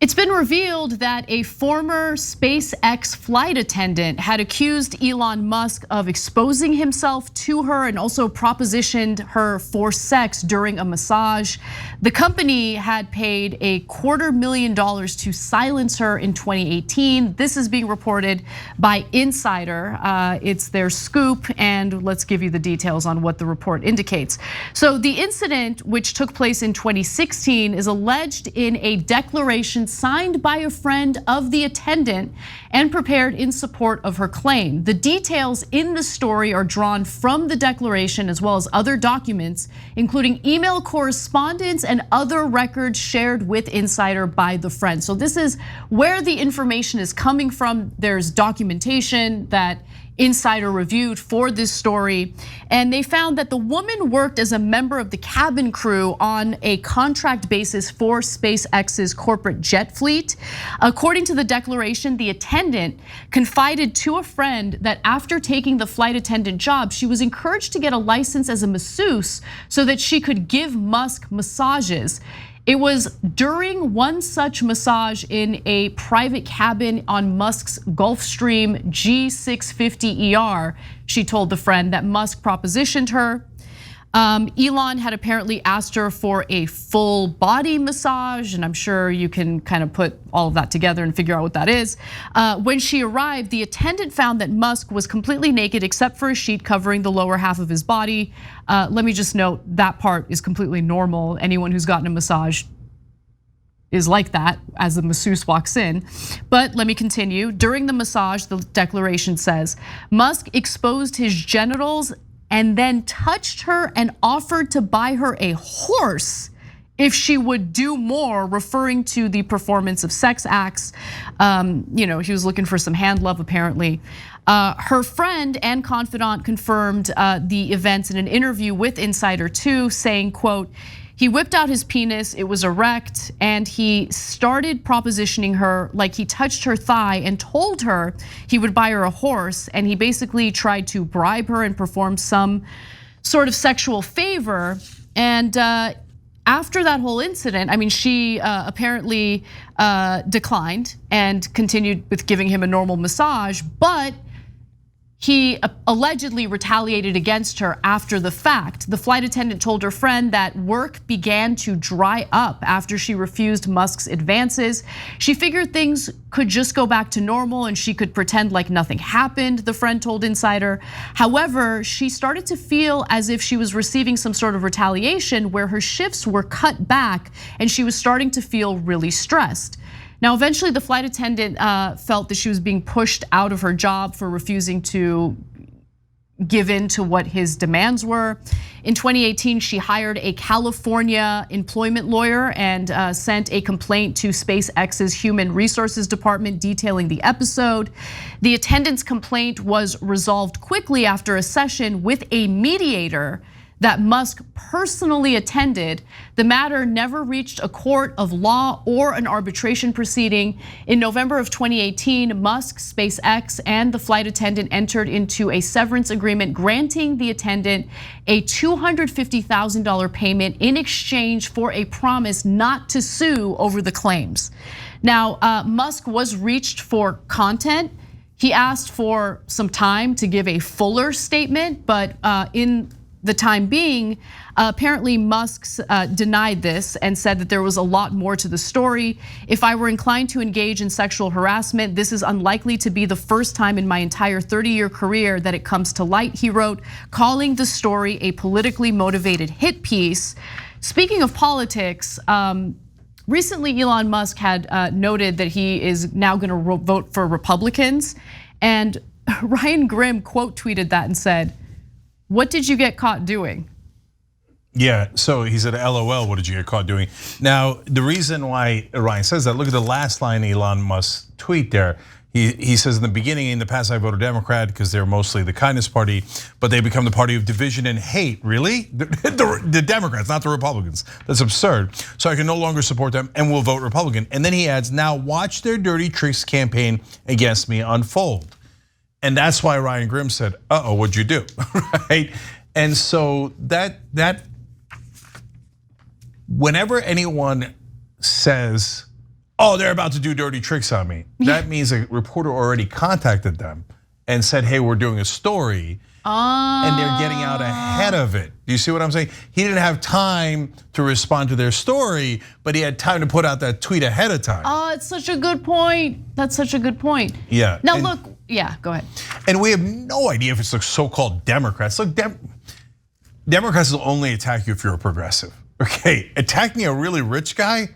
It's been revealed that a former SpaceX flight attendant had accused Elon Musk of exposing himself to her and also propositioned her for sex during a massage. The company had paid $250,000 to silence her in 2018. This is being reported by Insider. It's their scoop, and let's give you the details on what the report indicates. So the incident, which took place in 2016, is alleged in a declaration signed by a friend of the attendant and prepared in support of her claim. The details in the story are drawn from the declaration as well as other documents, including email correspondence and other records shared with Insider by the friend. So this is where the information is coming from. There's documentation that Insider reviewed for this story, and they found that the woman worked as a member of the cabin crew on a contract basis for SpaceX's corporate jet fleet. According to the declaration, the attendant confided to a friend that after taking the flight attendant job, she was encouraged to get a license as a masseuse so that she could give Musk massages. It was during one such massage in a private cabin on Musk's Gulfstream G650ER, she told the friend, that Musk propositioned her. Elon had apparently asked her for a full body massage, and I'm sure you can kind of put all of that together and figure out what that is. When she arrived, the attendant found that Musk was completely naked except for a sheet covering the lower half of his body. Let me just note that part is completely normal. Anyone who's gotten a massage is like that as the masseuse walks in. But let me continue. During the massage, the declaration says, Musk exposed his genitals and then touched her and offered to buy her a horse if she would do more, referring to the performance of sex acts. He was looking for some hand love apparently. Her friend and confidant confirmed the events in an interview with Insider 2, saying, quote, he whipped out his penis, it was erect, and he started propositioning her like he touched her thigh and told her he would buy her a horse, and he basically tried to bribe her and perform some sort of sexual favor. And after that whole incident, I mean, she apparently declined and continued with giving him a normal massage, but he allegedly retaliated against her after the fact. The flight attendant told her friend that work began to dry up after she refused Musk's advances. She figured things could just go back to normal and she could pretend like nothing happened, the friend told Insider. However, she started to feel as if she was receiving some sort of retaliation where her shifts were cut back and she was starting to feel really stressed. Now, eventually the flight attendant felt that she was being pushed out of her job for refusing to give in to what his demands were. In 2018, she hired a California employment lawyer and sent a complaint to SpaceX's Human Resources Department detailing the episode. The attendant's complaint was resolved quickly after a session with a mediator that Musk personally attended. The matter never reached a court of law or an arbitration proceeding. In November of 2018, Musk, SpaceX, and the flight attendant entered into a severance agreement granting the attendant a $250,000 payment in exchange for a promise not to sue over the claims. Now, Musk was reached for content. He asked for some time to give a fuller statement, but in the time being, apparently Musk denied this and said that there was a lot more to the story. If I were inclined to engage in sexual harassment, this is unlikely to be the first time in my entire 30-year career that it comes to light, he wrote, calling the story a politically motivated hit piece. Speaking of politics, recently Elon Musk had noted that he is now gonna vote for Republicans, and Ryan Grimm quote tweeted that and said, what did you get caught doing? Yeah, so he said, LOL, what did you get caught doing? Now, the reason why Ryan says that, look at the last line Elon Musk tweet there. He says in the beginning, in the past I voted Democrat because they're mostly the kindness party, but they become the party of division and hate. Really? The Democrats, not the Republicans. That's absurd. So I can no longer support them and will vote Republican. And then he adds, now watch their dirty tricks campaign against me unfold. And that's why Ryan Grimm said, uh-oh, what'd you do, right? And so that whenever anyone says oh, they're about to do dirty tricks on me. That means a reporter already contacted them and said, hey, we're doing a story. And they're getting out ahead of it. Do you see what I'm saying? He didn't have time to respond to their story, but he had time to put out that tweet ahead of time. Oh, it's such a good point. That's such a good point. Yeah. Now look, yeah, go ahead. And we have no idea if it's the so-called Democrats. Look, Democrats will only attack you if you're a progressive. Okay, attacking a really rich guy,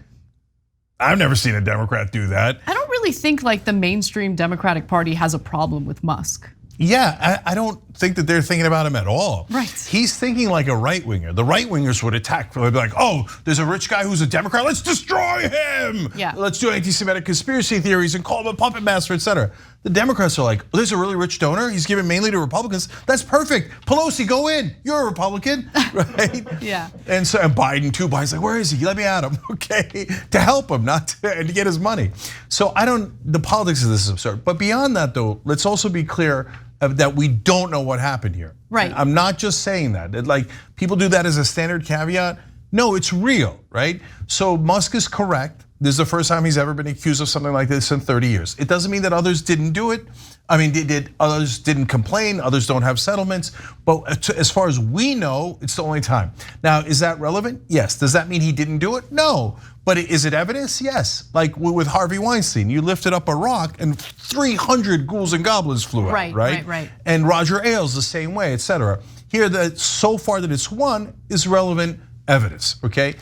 I've never seen a Democrat do that. I don't really think like the mainstream Democratic Party has a problem with Musk. Yeah, I don't think that they're thinking about him at all. Right. He's thinking like a right winger. The right wingers would attack. They'd be like, oh, there's a rich guy who's a Democrat. Let's destroy him. Yeah. Let's do anti-Semitic conspiracy theories and call him a puppet master, etc. The Democrats are like, oh, there's a really rich donor. He's given mainly to Republicans. That's perfect. Pelosi, go in. You're a Republican, right? Yeah. And so and Biden too. Biden's like, where is he? Let me at him, okay? To help him, not to get his money. So the politics of this is absurd. But beyond that, though, let's also be clear that we don't know what happened here. Right. I'm not just saying that. Like people do that as a standard caveat. No, it's real, right? So Musk is correct. This is the first time he's ever been accused of something like this in 30 years. It doesn't mean that others didn't do it. I mean, others didn't complain, others don't have settlements. But as far as we know, it's the only time. Now, is that relevant? Yes. Does that mean he didn't do it? No. But is it evidence? Yes. Like with Harvey Weinstein, you lifted up a rock and 300 ghouls and goblins flew out, right? And Roger Ailes the same way, etc. Here, so far that it's one is relevant evidence, okay?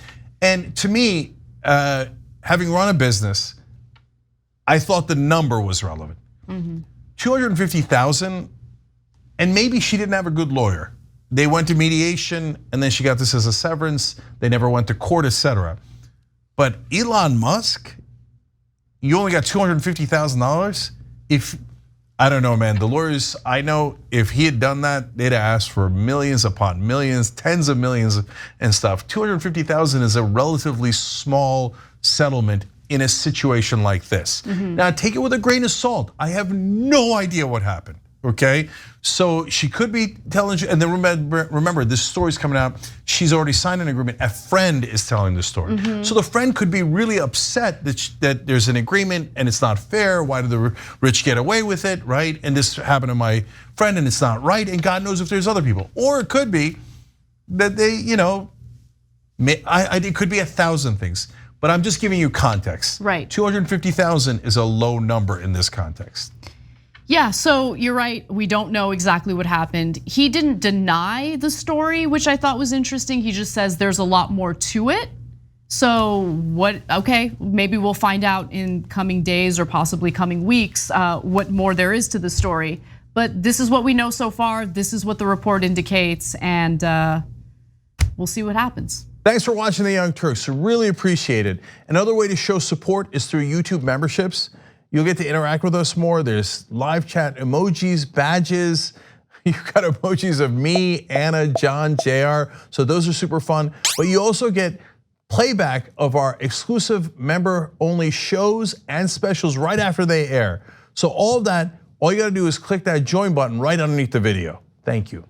And to me, having run a business, I thought the number was relevant. 250,000, and maybe she didn't have a good lawyer. They went to mediation, and then she got this as a severance. They never went to court, etc. But Elon Musk, you only got $250,000. I don't know, man. The lawyers, I know if he had done that, they'd have asked for millions upon millions, tens of millions and stuff. 250,000 is a relatively small settlement in a situation like this. Now take it with a grain of salt. I have no idea what happened, okay? So she could be telling you, and then remember this story's coming out, she's already signed an agreement, a friend is telling the story. So the friend could be really upset that there's an agreement and it's not fair, why do the rich get away with it, right? And this happened to my friend and it's not right, and God knows if there's other people. Or it could be that they, it could be 1,000 things. But I'm just giving you context. Right. 250,000 is a low number in this context. Yeah, so you're right. We don't know exactly what happened. He didn't deny the story, which I thought was interesting. He just says there's a lot more to it. So what? Okay, maybe we'll find out in coming days or possibly coming weeks what more there is to the story. But this is what we know so far. This is what the report indicates, and we'll see what happens. Thanks for watching The Young Turks, really appreciate it. Another way to show support is through YouTube memberships. You'll get to interact with us more. There's live chat emojis, badges. You've got emojis of me, Anna, John, JR. So those are super fun. But you also get playback of our exclusive member-only shows and specials right after they air. So all of that, all you gotta do is click that join button right underneath the video. Thank you.